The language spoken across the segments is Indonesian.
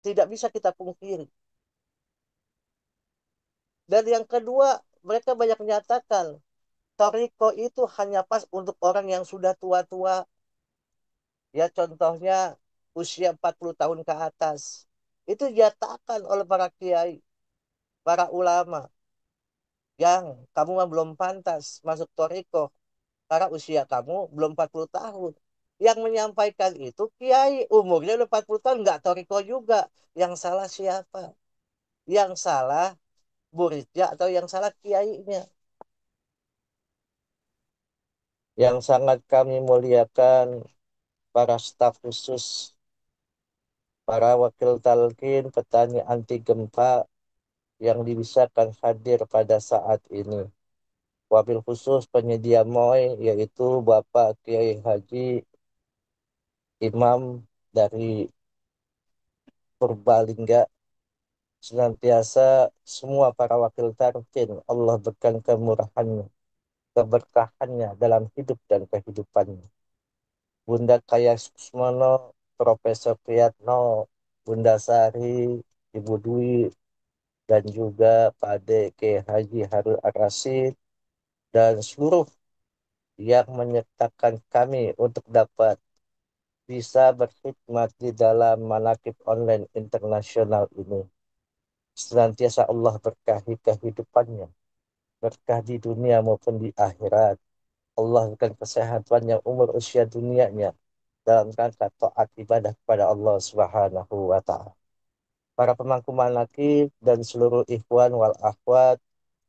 tidak bisa kita pungkiri. Dan yang kedua, mereka banyak menyatakan Toriko itu hanya pas untuk orang yang sudah tua-tua. Ya contohnya usia 40 tahun ke atas. Itu dinyatakan oleh para kiai, para ulama. Yang kamu mah belum pantas masuk Toriko. Karena usia kamu belum 40 tahun. Yang menyampaikan itu kiai umurnya udah 40 tahun. Nggak Toriko juga. Yang salah siapa? Yang salah muridnya atau yang salah kiainya. Yang sangat kami muliakan para staf khusus, para wakil talqin, petani anti gempa yang dibisakan hadir pada saat ini. Wabil khusus penyedia MOI yaitu Bapak Kiai Haji Imam dari Purbalingga, senantiasa semua para wakil talqin Allah berikan kemurahannya, keberkahannya dalam hidup dan kehidupannya. Bunda Kaya Susmono, Profesor Priyatno, Bunda Sari, Ibu Dwi, dan juga Pak Ade K. Haji Harun Ar-Rasyid, dan seluruh yang menyertakan kami untuk dapat bisa berkhidmat di dalam manakib online internasional ini. Senantiasa Allah berkahi kehidupannya, berkah di dunia maupun di akhirat. Allah berikan kesehatan yang umur usia dunianya dalam rangka taat ibadah kepada Allah Subhanahu wa taala. Para pemangku manakib dan seluruh ikhwan wal akhwat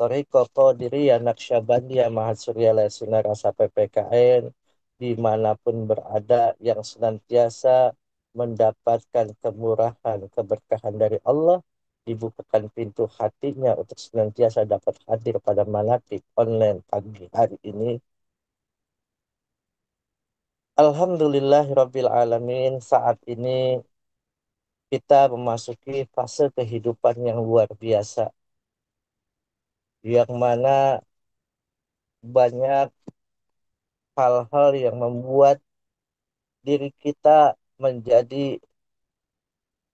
Toriko Qadiriyah Naqsyabandiyah Mahasurya Lesina Rasa PPKN dimanapun berada yang senantiasa mendapatkan kemurahan, keberkahan dari Allah, dibukakan pintu hatinya untuk senantiasa dapat hadir pada manakib online pagi hari ini. Alhamdulillahirabbil alamin, saat ini kita memasuki fase kehidupan yang luar biasa, yang mana banyak hal-hal yang membuat diri kita menjadi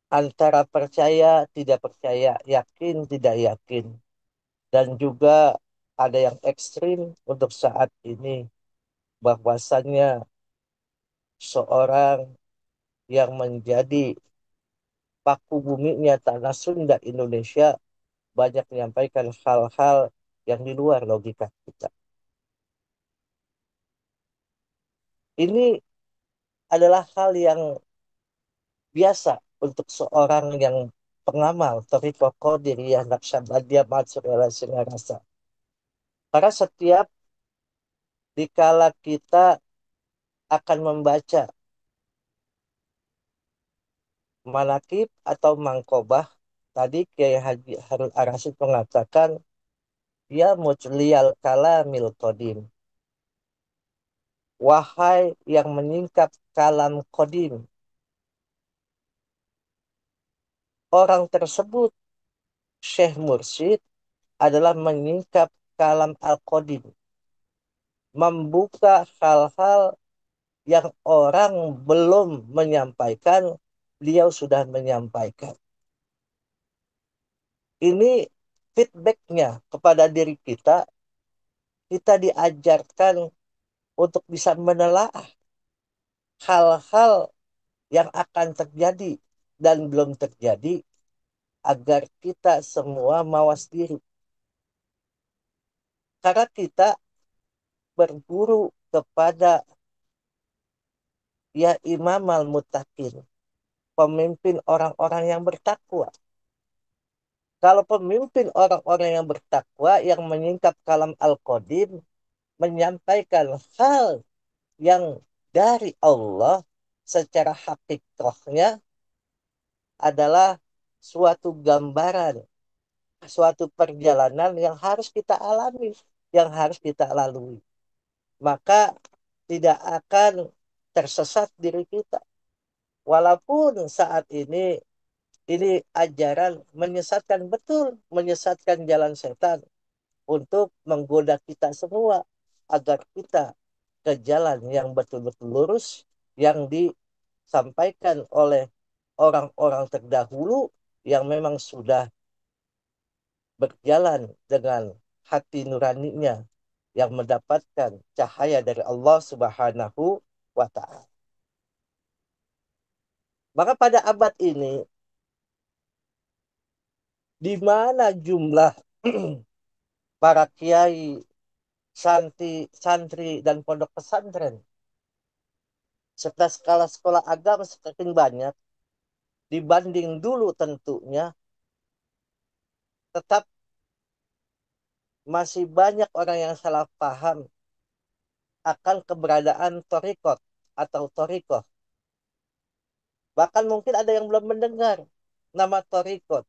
antara percaya, tidak percaya, yakin, tidak yakin. Dan juga ada yang ekstrim untuk saat ini, bahwasannya seorang yang menjadi paku buminya tanah Sunda Indonesia banyak menyampaikan hal-hal yang di luar logika kita. Ini adalah hal yang biasa untuk seorang yang pengamal Tariqah Qadiriyah Naqsyabandiyah Mansur Singarasa. Karena setiap dikala kita akan membaca manakib atau mangkobah, tadi Kiai Haji Harun Ar-Rasyid mengatakan, ya mujliyal kalamil qadim. Wahai yang menyingkap kalam qadim. Orang tersebut, Syekh Mursyid, adalah menyingkap kalam al-qadim. Membuka hal-hal yang orang belum menyampaikan, beliau sudah menyampaikan. Ini feedbacknya kepada diri kita, kita diajarkan untuk bisa menelaah hal-hal yang akan terjadi dan belum terjadi agar kita semua mawas diri. Karena kita berguru kepada ya Imam al-Muttaqin, pemimpin orang-orang yang bertakwa. Kalau pemimpin orang-orang yang bertakwa yang menyingkap kalam al-Qadim, menyampaikan hal yang dari Allah secara hakikatnya adalah suatu gambaran, suatu perjalanan yang harus kita alami, yang harus kita lalui. Maka tidak akan tersesat diri kita. Walaupun saat ini ajaran menyesatkan, betul, menyesatkan jalan setan untuk menggoda kita semua agar kita ke jalan yang betul-betul lurus yang disampaikan oleh orang-orang terdahulu yang memang sudah berjalan dengan hati nuraninya yang mendapatkan cahaya dari Allah Subhanahu wa Ta'ala. Maka pada abad ini, di mana jumlah para kiai, santri, dan pondok pesantren, serta skala sekolah agama semakin banyak, dibanding dulu tentunya, tetap masih banyak orang yang salah paham akan keberadaan torikot atau torikoh. Bahkan mungkin ada yang belum mendengar nama torikot.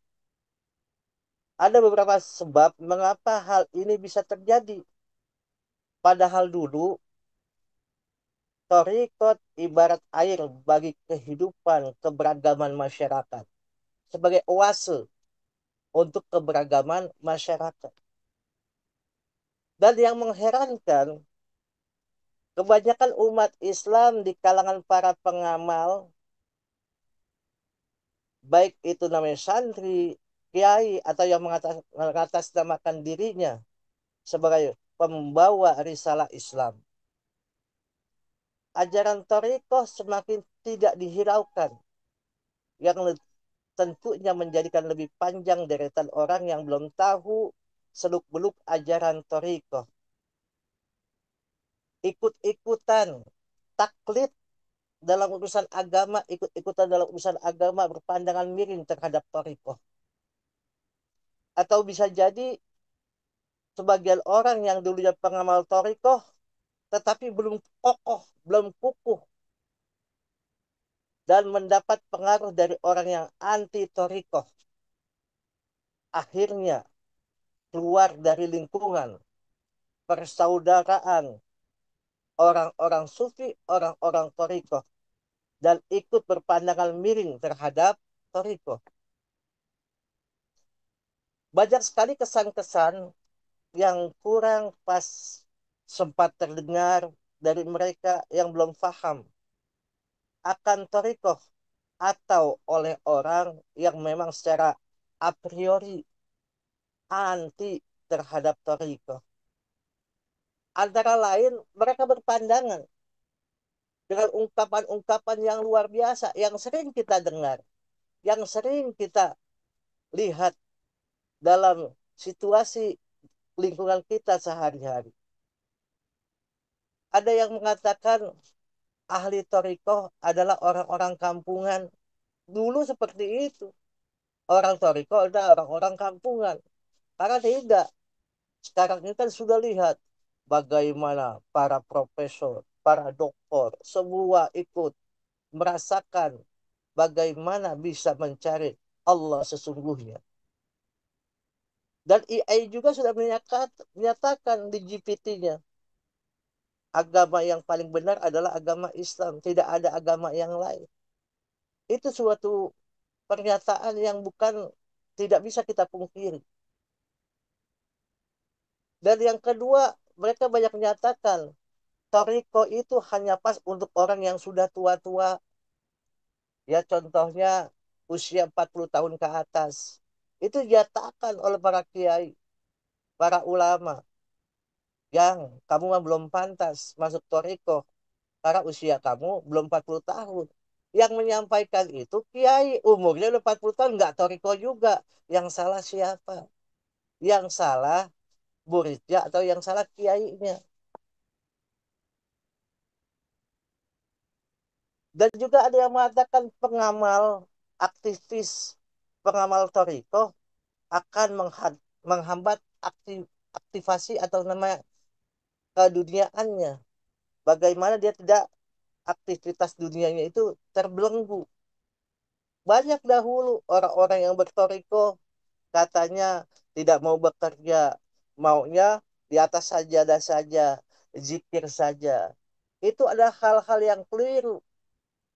Ada beberapa sebab mengapa hal ini bisa terjadi. Padahal dulu torikot ibarat air bagi kehidupan keberagaman masyarakat. Sebagai oase untuk keberagaman masyarakat. Dan yang mengherankan, kebanyakan umat Islam di kalangan para pengamal, baik itu namanya santri, kiai, atau yang mengatasnamakan dirinya sebagai pembawa risalah Islam. Ajaran Torikoh semakin tidak dihiraukan, yang tentunya menjadikan lebih panjang deretan orang yang belum tahu seluk-beluk ajaran Torikoh. Ikut-ikutan, taklid dalam urusan agama, ikut-ikutan dalam urusan agama berpandangan miring terhadap Torikoh. Atau bisa jadi sebagian orang yang dulunya pengamal Torikoh, tetapi belum kokoh, belum kukuh, dan mendapat pengaruh dari orang yang anti Torikoh. Akhirnya keluar dari lingkungan persaudaraan orang-orang sufi, orang-orang Torikoh, dan ikut berpandangan miring terhadap Torikoh. Banyak sekali kesan-kesan yang kurang pas sempat terdengar dari mereka yang belum paham akan Torikoh atau oleh orang yang memang secara a priori anti terhadap Torikoh. Antara lain mereka berpandangan dengan ungkapan-ungkapan yang luar biasa yang sering kita dengar, yang sering kita lihat dalam situasi lingkungan kita sehari-hari. Ada yang mengatakan ahli Torikoh adalah orang-orang kampungan. Dulu seperti itu. Orang Torikoh adalah orang-orang kampungan. Karena tidak. Sekarang ini kan sudah lihat bagaimana para profesor, para doktor, semua ikut merasakan bagaimana bisa mencari Allah sesungguhnya. Dan AI juga sudah menyatakan di GPT-nya, agama yang paling benar adalah agama Islam. Tidak ada agama yang lain. Itu suatu pernyataan yang bukan tidak bisa kita pungkiri. Dan yang kedua, mereka banyak menyatakan Toriko itu hanya pas untuk orang yang sudah tua-tua. Ya contohnya usia 40 tahun ke atas. Itu dinyatakan oleh para kiai, para ulama. Yang kamu mah belum pantas masuk Toriko. Karena usia kamu belum 40 tahun. Yang menyampaikan itu kiai umurnya udah 40 tahun. Nggak Toriko juga. Yang salah siapa? Yang salah muridnya atau yang salah kiainya. Dan juga ada yang mengatakan pengamal, aktivis, pengamal Toriko akan menghambat aktivasi atau namanya keduniaannya. Bagaimana dia tidak aktivitas dunianya itu terbelenggu. Banyak dahulu orang-orang yang bertoriko katanya tidak mau bekerja, maunya di atas sajadah saja, zikir saja. Itu adalah hal-hal yang keliru.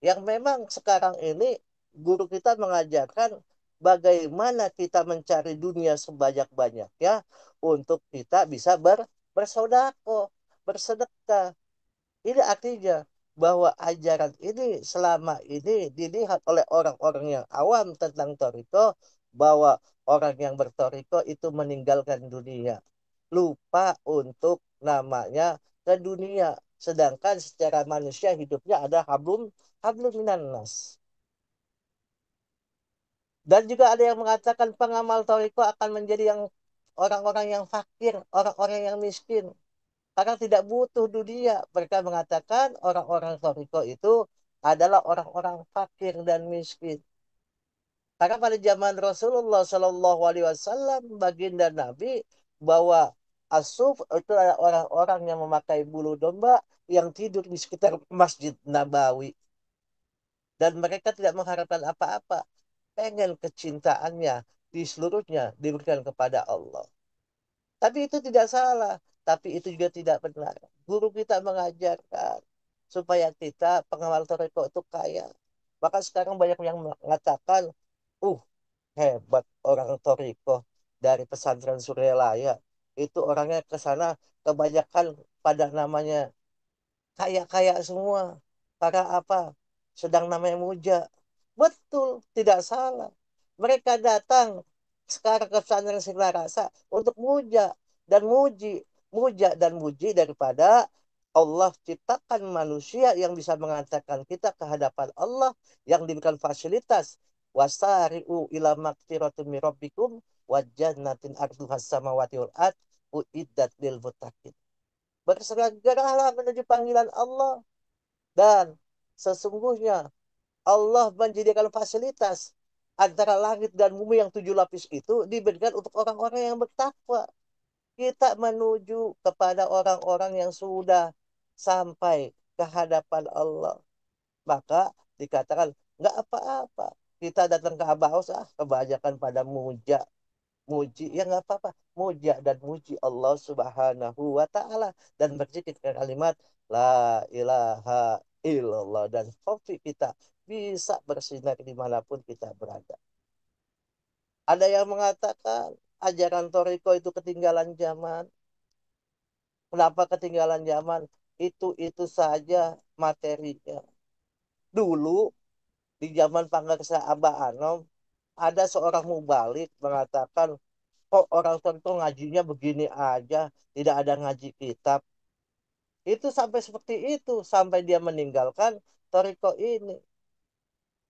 Yang memang sekarang ini guru kita mengajarkan bagaimana kita mencari dunia sebanyak-banyaknya untuk kita bisa bersaudako, bersedekah. Ini artinya. bahwa ajaran ini selama ini dilihat oleh orang-orang yang awam tentang toriko, bahwa orang yang bertoriko itu meninggalkan dunia, lupa untuk namanya ke dunia, sedangkan secara manusia hidupnya ada hablum minan nas. Dan juga ada yang mengatakan pengamal toriko akan menjadi yang orang-orang yang fakir, orang-orang yang miskin, karena tidak butuh dunia. Mereka mengatakan orang-orang toriko itu adalah orang-orang fakir dan miskin. Karena pada zaman Rasulullah Shallallahu Alaihi Wasallam, baginda Nabi, bahwa asuf itu adalah orang-orang yang memakai bulu domba yang tidur di sekitar Masjid Nabawi, dan mereka tidak mengharapkan apa-apa, pengen kecintaannya di seluruhnya diberikan kepada Allah. Tapi itu tidak salah, tapi itu juga tidak benar. Guru kita mengajarkan supaya kita pengawal toriko itu kaya. Maka sekarang banyak yang mengatakan, uh hebat orang toriko dari pesantren Suryalaya. Itu orangnya ke sana kebanyakan pada namanya kaya-kaya semua. Karena apa? Sedang namanya muja. Betul, tidak salah. Mereka datang sekarang ke pesantren Rasa untuk muja dan muji. Muja dan muji daripada Allah ciptakan manusia yang bisa mengantarkan kita ke hadapan Allah, yang diberikan fasilitas. Wasari'u ila magfiratum min rabbikum wa jannatin arduhas samawati wal ard uiddat lil muttaqin. Bersegeralah menuju panggilan Allah, dan sesungguhnya Allah menjadikan fasilitas antara langit dan bumi yang 7 lapis itu diberikan untuk orang-orang yang bertakwa. Kita menuju kepada orang-orang yang sudah sampai ke hadapan Allah. Maka dikatakan nggak apa-apa. Kita datang ke Abaus, kebanyakan pada muja, muji, ya nggak apa-apa, muja dan muji Allah Subhanahu wa taala, dan berzikir kalimat la ilaha illallah, dan topik kita bisa bersinar dimanapun kita berada. Ada yang mengatakan ajaran Toriko itu ketinggalan zaman. Kenapa ketinggalan zaman? Itu saja materinya. Dulu di zaman Pangersa Abah Anom, ada seorang mubalik mengatakan, kok orang Toriko ngajinya begini aja, tidak ada ngaji kitab. Itu sampai seperti itu, sampai dia meninggalkan Toriko ini.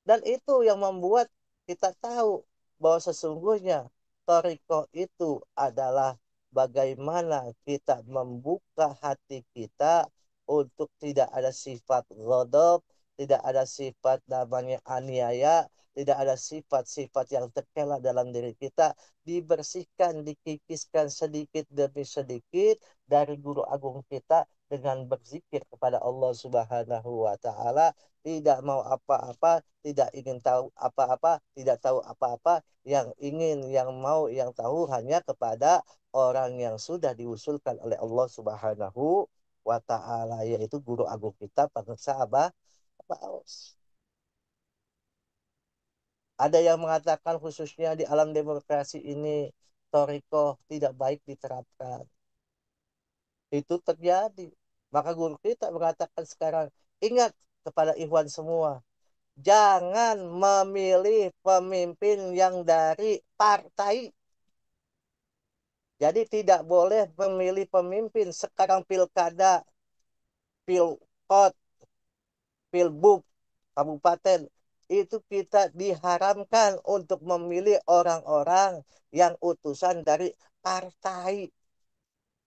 Dan itu yang membuat kita tahu bahwa sesungguhnya Toriko itu adalah bagaimana kita membuka hati kita untuk tidak ada sifat ghadab, tidak ada sifat namanya aniaya, tidak ada sifat-sifat yang tercela dalam diri kita, dibersihkan, dikikiskan sedikit demi sedikit dari guru agung kita dengan berzikir kepada Allah Subhanahu wa taala, tidak mau apa-apa, tidak ingin tahu apa-apa, tidak tahu apa-apa, yang ingin, yang mau, yang tahu hanya kepada orang yang sudah diusulkan oleh Allah Subhanahu wa taala, yaitu guru agung kita pemirsa Abah Aus. Ada yang mengatakan khususnya di alam demokrasi ini Toriko tidak baik diterapkan. Itu terjadi. Maka guru kita mengatakan sekarang, ingat kepada ikhwan semua, jangan memilih pemimpin yang dari partai. Jadi tidak boleh memilih pemimpin sekarang pilkada, pilkot, pilbub, kabupaten. Itu kita diharamkan untuk memilih orang-orang yang utusan dari partai.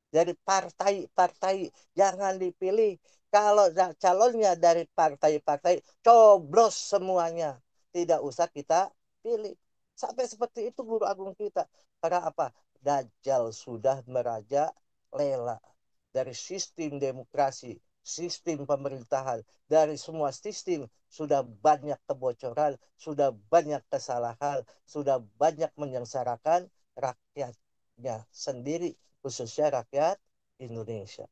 Dari partai-partai jangan dipilih. Kalau calonnya dari partai-partai, coblos semuanya, tidak usah kita pilih. Sampai seperti itu guru agung kita. Karena apa? Dajjal sudah meraja lela dari sistem demokrasi, sistem pemerintahan, dari semua sistem sudah banyak kebocoran, sudah banyak kesalahan, sudah banyak menyengsarakan rakyatnya sendiri, khususnya rakyat Indonesia.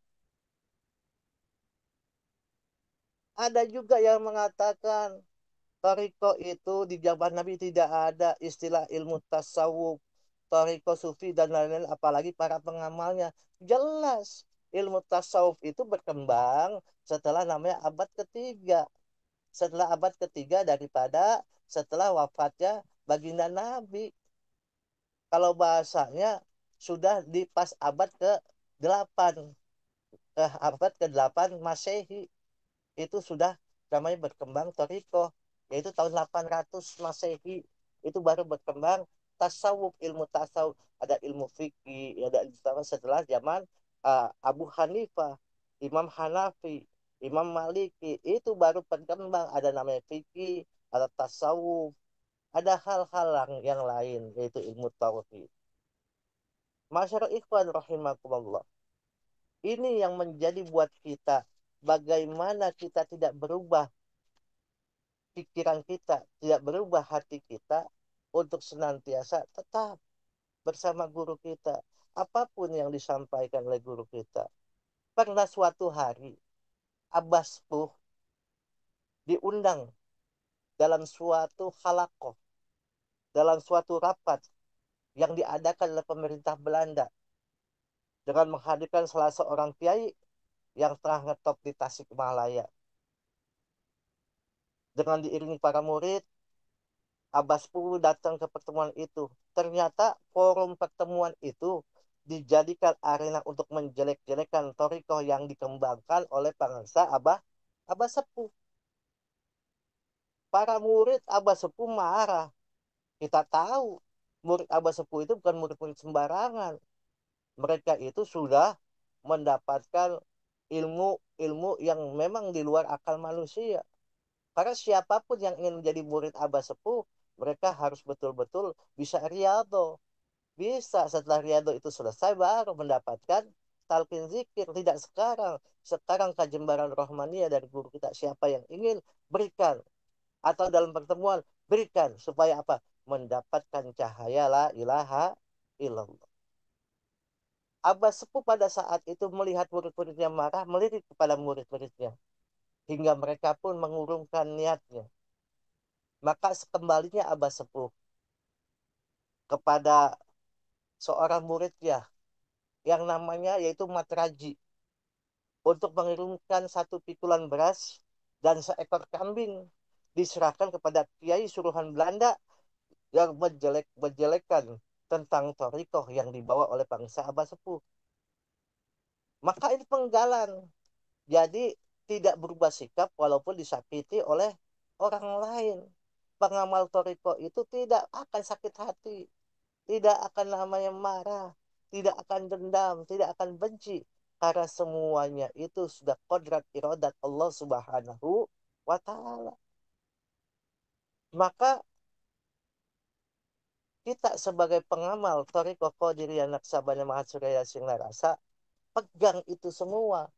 Ada juga yang mengatakan Toriko itu di zaman Nabi tidak ada istilah ilmu tasawuf, Toriko sufi dan lain-lain, apalagi para pengamalnya. Jelas ilmu tasawuf itu berkembang setelah namanya abad ketiga. Setelah abad ketiga daripada setelah wafatnya baginda Nabi. Kalau bahasanya sudah di pas abad ke-8, abad ke-8 Masehi itu sudah namanya berkembang Toriko, yaitu tahun 800 Masehi itu baru berkembang tasawuf, ilmu tasawuf, ada ilmu fikih, ada setelah zaman Abu Hanifah, Imam Hanafi, Imam Maliki itu baru berkembang, ada namanya fikih, ada tasawuf, ada hal-hal yang lain yaitu ilmu tauhid. Masyarakat ikhwan rahimakumullah. Ini yang menjadi buat kita bagaimana kita tidak berubah pikiran kita, tidak berubah hati kita untuk senantiasa tetap bersama guru kita. Apapun yang disampaikan oleh guru kita. Pernah suatu hari, Abbas Puh diundang dalam suatu halakoh, dalam suatu rapat yang diadakan oleh pemerintah Belanda dengan menghadirkan salah seorang kiai yang tengah ngetop di Tasikmalaya. Dengan diiringi para murid, Abbas Puru datang ke pertemuan itu. Ternyata forum pertemuan itu dijadikan arena untuk menjelek-jelekan Torikoh yang dikembangkan oleh bangsa Abah Sepuh. Para murid Abah Sepuh marah. Kita tahu murid Abah Sepuh itu bukan murid-murid sembarangan. Mereka itu sudah mendapatkan ilmu-ilmu yang memang di luar akal manusia. Karena siapapun yang ingin menjadi murid Abah Sepuh, mereka harus betul-betul bisa riyadho. Bisa setelah riyadho itu selesai baru mendapatkan talqin zikir. Tidak sekarang. Sekarang kajembaran rohmaniyah dari guru kita. Siapa yang ingin berikan. Atau dalam pertemuan berikan. Supaya apa? Mendapatkan cahaya la ilaha illallah. Abah Sepuh pada saat itu melihat murid-muridnya marah, melirik kepada murid-muridnya. Hingga mereka pun mengurungkan niatnya. Maka sekembalinya Abah Sepuh kepada seorang muridnya yang namanya yaitu Matraji untuk mengirimkan satu pikulan beras dan seekor kambing diserahkan kepada kiai suruhan Belanda yang menjelek-menjelekan tentang torikoh yang dibawa oleh bangsa Abah Sepuh. Maka ini penggalan. Jadi tidak berubah sikap walaupun disakiti oleh orang lain. Pengamal toriko itu tidak akan sakit hati, tidak akan namanya marah, tidak akan dendam, tidak akan benci. Karena semuanya itu sudah kodrat irodat Allah subhanahu wa ta'ala. Maka kita sebagai pengamal toriko Qadiriyah Naksabandia Mahasuraya Singla Rasa, pegang itu semua.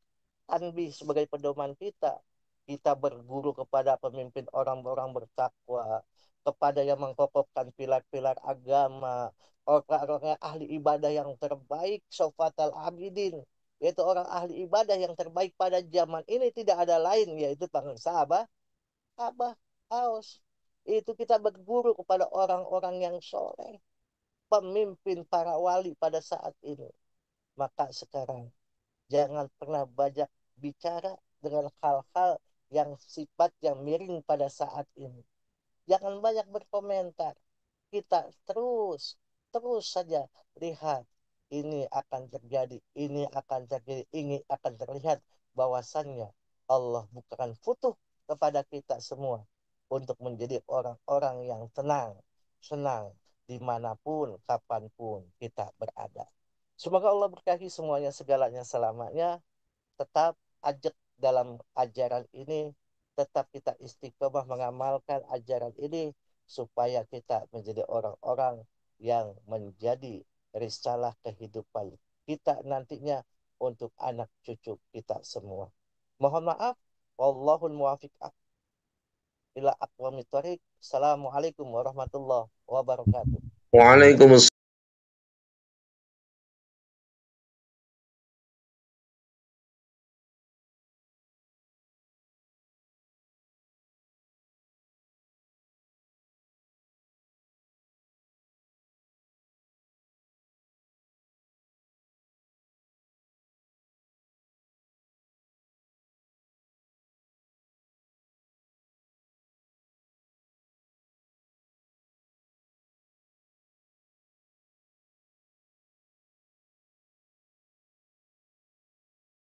Tanbih sebagai pedoman kita. Kita berguru kepada pemimpin orang-orang bertakwa, kepada yang mengkokohkan pilar-pilar agama, orang-orang ahli ibadah yang terbaik, sofatal abidin, yaitu orang ahli ibadah yang terbaik pada zaman ini tidak ada lain, yaitu bangsa Abah Aus. Itu kita berguru kepada orang-orang yang soleh, pemimpin para wali pada saat ini. Maka sekarang jangan pernah banyak bicara dengan hal-hal yang sifat yang miring pada saat ini. Jangan banyak berkomentar. Kita terus saja lihat ini akan terjadi, ini akan terjadi, ini akan terlihat bahwasannya Allah bukan futuh kepada kita semua untuk menjadi orang-orang yang tenang, senang dimanapun, kapanpun kita berada. Semoga Allah berkahi semuanya, segalanya selamanya. Tetap ajak dalam ajaran ini, tetap kita istiqomah mengamalkan ajaran ini supaya kita menjadi orang-orang yang menjadi risalah kehidupan kita nantinya untuk anak cucu kita semua. Mohon maaf, wallahul muwafiq ila aqwamit thoriq. Assalamualaikum warahmatullahi wabarakatuh. Waalaikumsalam